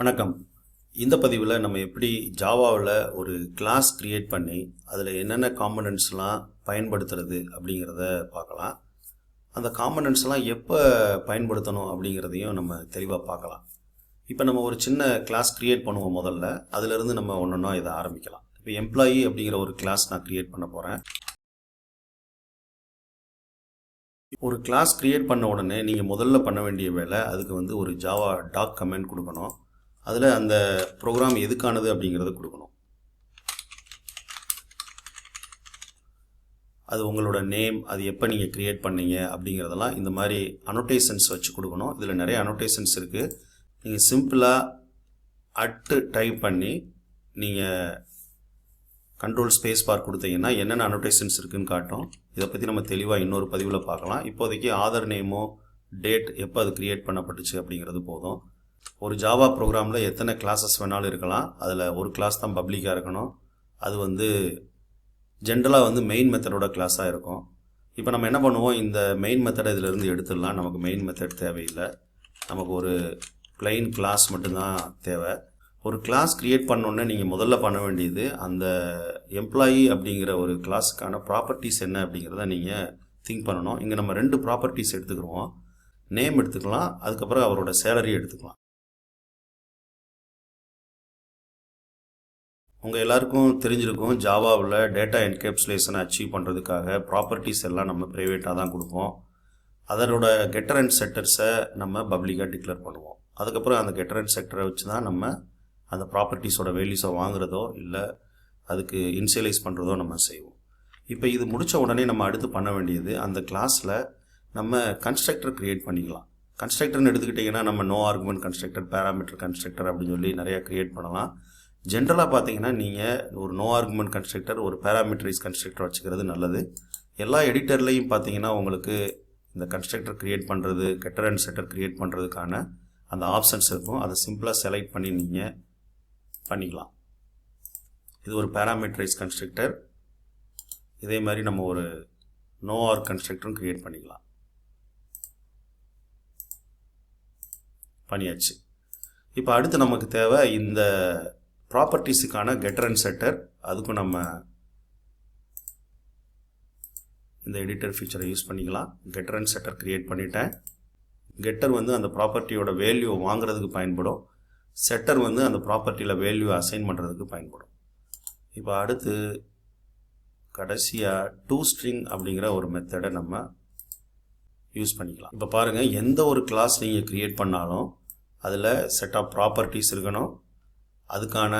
வணக்கம். இந்த பதிவில் நம்ம எப்படி ஜாவாவில் ஒரு கிளாஸ் கிரியேட் பண்ணி அதில் என்னென்ன காம்பனன்ட்ஸ்லாம் பயன்படுத்துறது அப்படிங்கிறத பார்க்கலாம். அந்த காம்பனன்ட்ஸ்லாம் எப்போ பயன்படுத்தணும் அப்படிங்கிறதையும் நம்ம தெளிவாக பார்க்கலாம். இப்போ நம்ம ஒரு சின்ன கிளாஸ் கிரியேட் பண்ணுவோம். முதல்ல அதிலிருந்து நம்ம ஒன்றொன்னா இதை ஆரம்பிக்கலாம். இப்போ எம்ப்ளாயி அப்படிங்கிற ஒரு கிளாஸ் நான் கிரியேட் பண்ண போகிறேன். ஒரு கிளாஸ் கிரியேட் பண்ண உடனே நீங்கள் முதல்ல பண்ண வேண்டிய வேலை, அதுக்கு ஒரு ஜாவா டாக் கமெண்ட் கொடுக்கணும். அதில் அந்த ப்ரோக்ராம் எதுக்கானது அப்படிங்கிறத கொடுக்கணும். அது உங்களோட நேம், அது எப்போ நீங்கள் க்ரியேட் பண்ணீங்க அப்படிங்கிறதெல்லாம் இந்த மாதிரி அனோட்டேஷன்ஸ் வச்சு கொடுக்கணும். இதில் நிறைய அனோட்டேஷன்ஸ் இருக்குது. நீங்கள் சிம்பிளாக டைப் பண்ணி நீங்கள் கண்ட்ரோல் ஸ்பேஸ் பார் கொடுத்தீங்கன்னா என்னென்ன அனோட்டேஷன்ஸ் இருக்குதுன்னு காட்டும். இதை பற்றி நம்ம தெளிவாக இன்னொரு பதிவில் பார்க்கலாம். இப்போதைக்கு ஆதர் நேமோ டேட் எப்போ அது க்ரியேட் பண்ணப்பட்டுச்சு அப்படிங்கிறது போதும். ஒரு ஜாவா ப்ரோக்ராமில் எத்தனை கிளாஸஸ் வேணாலும் இருக்கலாம். அதில் ஒரு கிளாஸ் தான் பப்ளிக்காக இருக்கணும். அது ஜென்ரலாக மெயின் மெத்தடோட கிளாஸாக இருக்கும். இப்போ நம்ம என்ன பண்ணுவோம், இந்த மெயின் மெத்தடை இதிலிருந்து எடுத்துடலாம். நமக்கு மெயின் மெத்தட் தேவையில்லை. நமக்கு ஒரு பிளைன் கிளாஸ் மட்டும்தான் தேவை. ஒரு கிளாஸ் க்ரியேட் பண்ணோன்னே நீங்கள் முதல்ல பண்ண வேண்டியது அந்த எம்ப்ளாயி அப்படிங்கிற ஒரு கிளாஸுக்கான ப்ராப்பர்ட்டிஸ் என்ன அப்படிங்கிறத நீங்கள் திங்க் பண்ணணும். இங்கே நம்ம 2 ப்ராப்பர்ட்டிஸ் எடுத்துக்கிடுவோம். நேம் எடுத்துக்கலாம், அதுக்கப்புறம் அவரோட சேலரி எடுத்துக்கலாம். உங்கள் எல்லாருக்கும் தெரிஞ்சிருக்கும், ஜாவாவில் டேட்டா என்கேப்சுலேஷனை அச்சீவ் பண்ணுறதுக்காக ப்ராப்பர்ட்டிஸ் எல்லாம் நம்ம ப்ரைவேட்டாக தான் கொடுப்போம். அதனோட கெட்டர் அண்ட் செட்டர்ஸை நம்ம பப்ளிக்காக டிக்ளேர் பண்ணுவோம். அதுக்கப்புறம் அந்த கெட்டர் அண்ட் செட்டரை வச்சு தான் நம்ம அந்த ப்ராப்பர்ட்டிஸோட வேல்யூஸை வாங்குறதோ இல்லை அதுக்கு இனிஷியலைஸ் பண்ணுறதோ நம்ம செய்வோம். இப்போ இது முடித்த உடனே நம்ம அடுத்து பண்ண வேண்டியது, அந்த கிளாஸில் நம்ம கன்ஸ்ட்ரக்டர் க்ரியேட் பண்ணிக்கலாம். கன்ஸ்ட்ரக்டர்னு எடுத்துக்கிட்டிங்கன்னா நம்ம no argument constructor, parameter constructor அப்படின்னு சொல்லி நிறையா க்ரியேட் பண்ணலாம். ஜென்ரலாக பார்த்தீங்கன்னா நீங்கள் ஒரு நோ ஆர்குமெண்ட் கன்ஸ்ட்ரக்டர், ஒரு பேராமீட்டரைஸ் கன்ஸ்ட்ரக்டர் வச்சுக்கிறது நல்லது. எல்லா எடிட்டர்லையும் பார்த்தீங்கன்னா உங்களுக்கு இந்த கன்ஸ்ட்ரக்டர் க்ரியேட் பண்ணுறது, கெட்டர் அண்ட் செட்டர் க்ரியேட் பண்ணுறதுக்கான அந்த ஆப்ஷன்ஸ் இருக்கும். அதை சிம்பிளாக செலக்ட் பண்ணி நீங்கள் பண்ணிக்கலாம். இது ஒரு பேராமீட்டரைஸ் கன்ஸ்ட்ரக்டர். இதே மாதிரி நம்ம ஒரு நோ ஆர் கன்ஸ்ட்ரக்டரும் க்ரியேட் பண்ணிக்கலாம். பண்ணியாச்சு. இப்போ அடுத்து நமக்கு தேவை இந்த ப்ராப்பர்ட்டிஸுக்கான கெட்டர் அண்ட் செட்டர். அதுக்கும் நம்ம இந்த எடிட்டர் ஃபீச்சரை யூஸ் பண்ணிக்கலாம். கெட்டர் அண்ட் செட்டர் க்ரியேட் பண்ணிட்டேன். கெட்டர் அந்த ப்ராப்பர்ட்டியோட வேல்யூ வாங்குறதுக்கு பயன்படும். செட்டர் அந்த ப்ராப்பர்ட்டியில் வேல்யூ அசைன் பண்ணுறதுக்கு பயன்படும். இப்போ அடுத்து கடைசியாக toString அப்படிங்கிற ஒரு மெத்தடை நம்ம யூஸ் பண்ணிக்கலாம். இப்போ பாருங்கள், எந்த ஒரு கிளாஸ் நீங்கள் க்ரியேட் பண்ணாலும் அதில் செட் ஆஃப் ப்ராப்பர்ட்டிஸ் இருக்கணும். அதுக்கான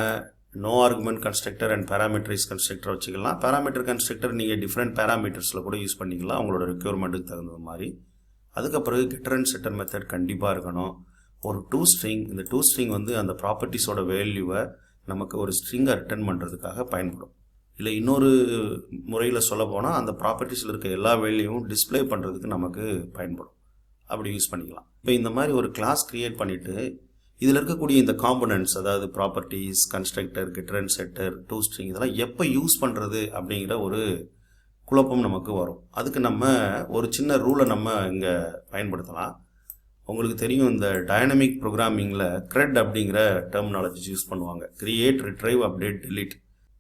no argument constructor and parameterize constructor வச்சுக்கலாம். பேராமீட்டர் கன்ஸ்ட்ரக்டர் நீங்கள் டிஃப்ரெண்ட் பேராமீட்டர்ஸில் கூட யூஸ் பண்ணிக்கலாம், அவங்களோட ரெக்யர்மெண்ட்டுக்கு தகுந்த மாதிரி. அதுக்கப்புறம் கெட்டர் அண்ட் செட்டர் மெத்தட் கண்டிப்பாக இருக்கணும். ஒரு toString, இந்த toString அந்த ப்ராப்பர்ட்டிஸோட வேல்யூவை நமக்கு ஒரு ஸ்ட்ரிங்கை ரிட்டர்ன் பண்ணுறதுக்காக பயன்படும். இல்லை இன்னொரு முறையில் சொல்ல போனால் அந்த ப்ராப்பர்ட்டிஸில் இருக்க எல்லா வேல்யூவும் டிஸ்பிளே பண்ணுறதுக்கு நமக்கு பயன்படும். அப்படி யூஸ் பண்ணிக்கலாம். இப்போ இந்த மாதிரி ஒரு கிளாஸ் க்ரியேட் பண்ணிவிட்டு இதில் இருக்கக்கூடிய இந்த காம்பனன்ட்ஸ், அதாவது properties, constructor, getter and setter, toString, இதெல்லாம் எப்போ யூஸ் பண்ணுறது அப்படிங்கிற ஒரு குழப்பம் நமக்கு வரும். அதுக்கு நம்ம ஒரு சின்ன ரூலை நம்ம இங்கே பயன்படுத்தலாம். உங்களுக்கு தெரியும், இந்த டைனமிக் ப்ரோக்ராமிங்கில் CRUD அப்படிங்கிற டெர்மினாலஜிஸ் யூஸ் பண்ணுவாங்க. Create, retrieve, update, delete.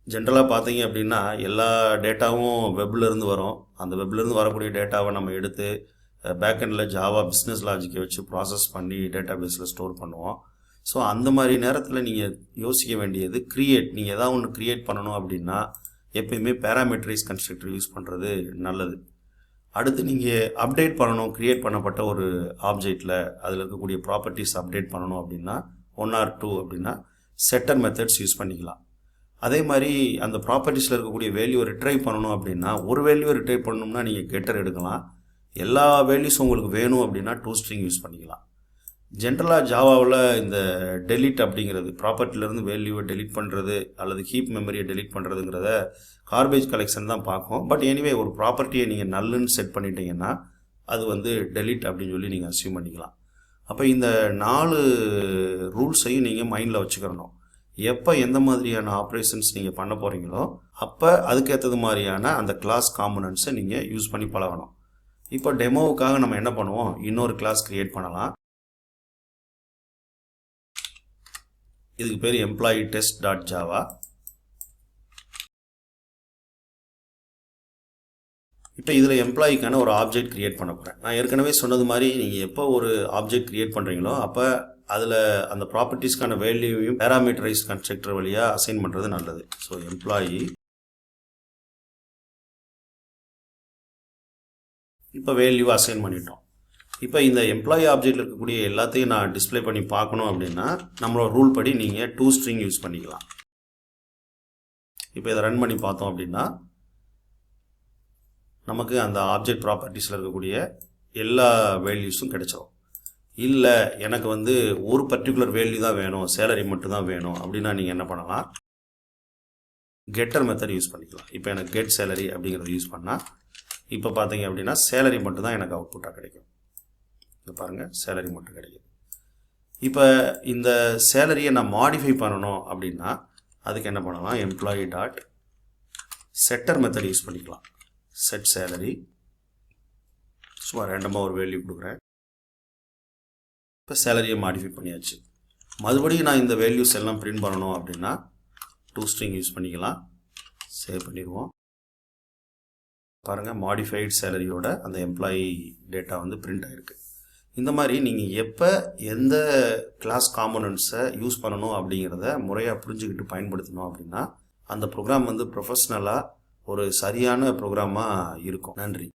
ஜென்ரலாக பார்த்தீங்க அப்படின்னா எல்லா டேட்டாவும் வெப்லேருந்து வரும். அந்த வெப்லேருந்து வரக்கூடிய டேட்டாவை நம்ம எடுத்து பேக்கெண்டில் ஜாவா பிஸ்னஸ் லாஜிக்கை வச்சு ப்ராசஸ் பண்ணி டேட்டா பேஸில் ஸ்டோர் பண்ணுவோம். ஸோ அந்த மாதிரி நேரத்தில் நீங்கள் யோசிக்க வேண்டியது கிரியேட். நீங்கள் எதாவது ஒன்று க்ரியேட் பண்ணணும் அப்படின்னா எப்பயுமே பேராமீட்டரைஸ் கன்ஸ்ட்ரக்டர் யூஸ் பண்ணுறது நல்லது. அடுத்து நீங்கள் அப்டேட் பண்ணணும், க்ரியேட் பண்ணப்பட்ட ஒரு ஆப்ஜெக்டில் அதில் இருக்கக்கூடிய ப்ராப்பர்ட்டிஸ் அப்டேட் பண்ணணும் அப்படின்னா 1 or 2 அப்படின்னா செட்டர் மெத்தட்ஸ் யூஸ் பண்ணிக்கலாம். அதே மாதிரி அந்த ப்ராப்பர்ட்டிஸில் இருக்கக்கூடிய வேல்யூவை ரிட்ரைவ் பண்ணணும் அப்படின்னா, ஒரு வேல்யூவை ரிட்ரைவ் பண்ணணும்னா நீங்கள் கெட்டர் எடுக்கலாம். எல்லா வேல்யூஸும் உங்களுக்கு வேணும் அப்படின்னா toString யூஸ் பண்ணிக்கலாம். ஜென்ரலாக ஜாவாவில் இந்த டெலிட் அப்படிங்கிறது, ப்ராப்பர்ட்டிலேருந்து வேல்யூவை டெலிட் பண்ணுறது அல்லது ஹீப் மெமரியை டெலிட் பண்ணுறதுங்கிறத கார்பேஜ் கலெக்ஷன் தான் பார்க்கும். பட் எனிவே ஒரு ப்ராப்பர்ட்டியை நீங்கள் நல்லுன்னு செட் பண்ணிட்டீங்கன்னா அது டெலிட் அப்படின்னு சொல்லி நீங்கள் அஸ்யூம் பண்ணிக்கலாம். அப்போ இந்த 4 ரூல்ஸையும் நீங்கள் மைண்டில் வச்சுக்கிறணும். எப்போ எந்த மாதிரியான ஆப்ரேஷன்ஸ் நீங்கள் பண்ண போகிறீங்களோ அப்போ அதுக்கேற்றது மாதிரியான அந்த கிளாஸ் காம்பனன்ட்ஸை நீங்கள் யூஸ் பண்ணி பழகணும். இப்போ டெமோவுக்காக நம்ம என்ன பண்ணுவோம், இன்னொரு கிளாஸ் கிரியேட் பண்ணலாம். இதுக்கு பேர் எம்ப்ளாயி டெஸ்ட் டாட் ஜாவா. இப்போ இதில் எம்ப்ளாயிக்கான ஒரு ஆப்ஜெக்ட் கிரியேட் பண்ண போகிறேன். நான் ஏற்கனவே சொன்னது மாதிரி நீங்கள் எப்போ ஒரு ஆப்ஜெக்ட் கிரியேட் பண்ணுறீங்களோ அப்போ அதில் அந்த ப்ராப்பர்ட்டிஸ்க்கான வேல்யூவையும் பேராமீட்டரைஸ்ட் கன்ஸ்ட்ரக்டர் வழியாக அசைன் பண்ணுறது நல்லது. ஸோ எம்ப்ளாயி இப்போ வேல்யூ அசைன் பண்ணிட்டோம். இப்போ இந்த எம்ப்ளாயி ஆப்ஜெக்டில் இருக்கக்கூடிய எல்லாத்தையும் நான் டிஸ்பிளே பண்ணி பார்க்கணும் அப்படின்னா நம்மளோட ரூல் படி நீங்கள் toString யூஸ் பண்ணிக்கலாம். இப்போ இதை ரன் பண்ணி பார்த்தோம் அப்படின்னா நமக்கு அந்த ஆப்ஜெக்ட் ப்ராப்பர்ட்டிஸில் இருக்கக்கூடிய எல்லா வேல்யூஸும் கிடைச்சிடும். இல்லை எனக்கு வந்து ஒரு பர்டிகுலர் வேல்யூ தான் வேணும், சேலரி மட்டும் தான் வேணும் அப்படின்னா நீங்கள் என்ன பண்ணலாம், கெட்டர் மெத்தட் யூஸ் பண்ணிக்கலாம். இப்போ எனக்கு கெட் சேலரி அப்படிங்கிறத யூஸ் பண்ணால் இப்போ பார்த்தீங்க அப்படின்னா சேலரி மட்டும் தான் எனக்கு அவுட்புட்டாக கிடைக்கும். இப்போ பாருங்கள் சேலரி மட்டும் கிடைக்கும். இப்போ இந்த சேலரியை நான் மாடிஃபை பண்ணணும் அப்படின்னா அதுக்கு என்ன பண்ணலாம், எம்ப்ளாயி டாட் செட்டர் மெத்தட் யூஸ் பண்ணிக்கலாம். செட் சேலரி சும்மா ரேண்டமாக ஒரு வேல்யூ கொடுக்குறேன். இப்போ சேலரியை மாடிஃபை பண்ணியாச்சு. மறுபடியும் நான் இந்த வேல்யூஸ் எல்லாம் பிரிண்ட் பண்ணணும் அப்படின்னா toString யூஸ் பண்ணிக்கலாம். சேவ் பண்ணிடுவோம். பாருங்கள் மாடிஃபைடு சேலரியோட அந்த எம்ப்ளாயி டேட்டா வந்து பிரிண்ட் ஆகிருக்கு. இந்த மாதிரி நீங்கள் எப்போ எந்த கிளாஸ் காம்போனன்ட்ஸை யூஸ் பண்ணணும் அப்படிங்கிறத முறையாக புரிஞ்சுக்கிட்டு பயன்படுத்தணும் அப்படின்னா அந்த ப்ரோக்ராம் வந்து ப்ரொஃபஷ்னலாக ஒரு சரியான ப்ரோக்ராமாக இருக்கும். நன்றி.